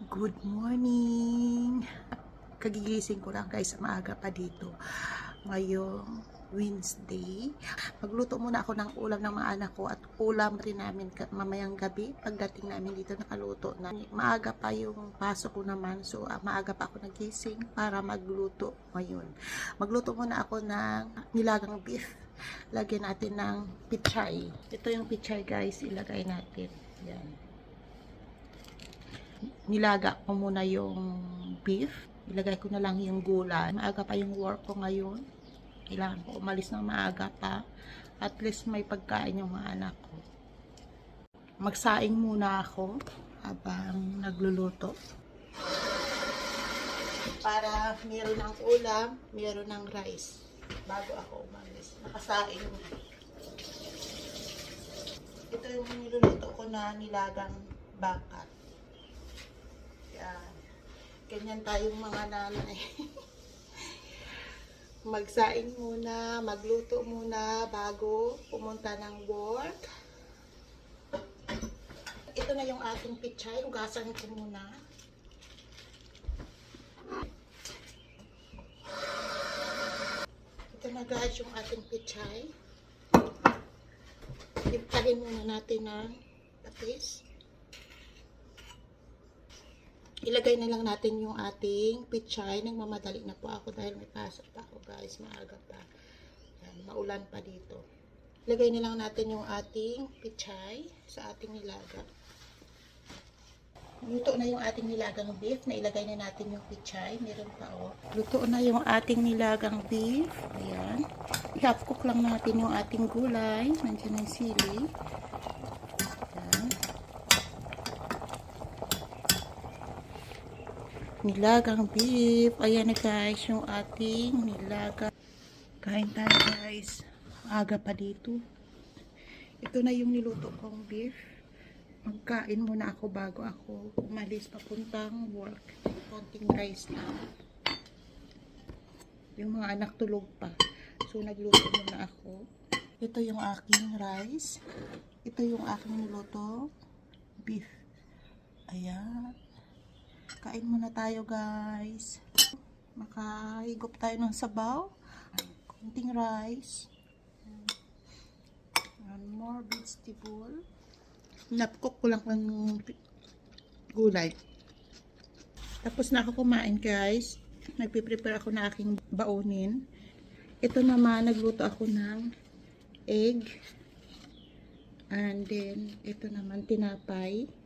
Good morning! Kagigising ko lang guys, maaga pa dito. Ngayong Wednesday. Magluto muna ako ng ulam ng mga anak ko at ulam rin namin mamayang gabi. Pagdating namin dito nakaluto na. Maaga pa yung pasok ko naman. So maaga pa ako nagising para magluto ngayon. Magluto muna ako ng nilagang beef. Lagyan natin ng pichay. Ito yung pichay guys, ilagay natin. Yan. Nilaga ko muna yung beef. Ilagay ko na lang yung gulay. Maaga pa yung work ko ngayon. Kailangan ko umalis ng maaga pa. At least may pagkain yung mga anak ko. Magsaing muna ako habang nagluluto. Para meron ng ulam, meron ng rice. Bago ako umalis. Nakasaing. Ito yung niluluto ko na nilagang baka. Yan. Ganyan tayong mga nanay. Magsaing muna, magluto muna bago pumunta ng work. Ito na yung ating pichay. Hugasan ko muna. Ito na guys yung ating pichay. Ipalin muna natin ng tapis. Ilagay na lang natin yung ating pichay. Nagmamadali na po ako dahil may pasok pa ako guys. Maaga pa. Yan, maulan pa dito. Ilagay na lang natin yung ating pichay sa ating nilaga. Luto na yung ating nilagang beef. Nailagay na natin yung pichay. Meron pa oh. Luto na yung ating nilagang beef. Ayan. I-half cook lang natin yung ating gulay. Nandiyan ang sili. Nilagang beef. Ayan na guys, yung ating nilaga. Kain tayo guys. Aga pa dito. Ito na yung niluto kong beef. Magkain muna ako bago ako umalis papuntang work. Konting rice lang. Yung mga anak tulog pa. So nagluto muna ako. Ito yung aking rice. Ito yung aking niluto beef. Ayan. Kain muna tayo guys. Makahigop tayo ng sabaw. Kunting rice. And more vegetable. Napcook ko lang ng gulay. Tapos na ako kumain guys. Nagpiprepare ako na aking baunin. Ito naman, nagluto ako ng egg. And then, ito naman tinapay.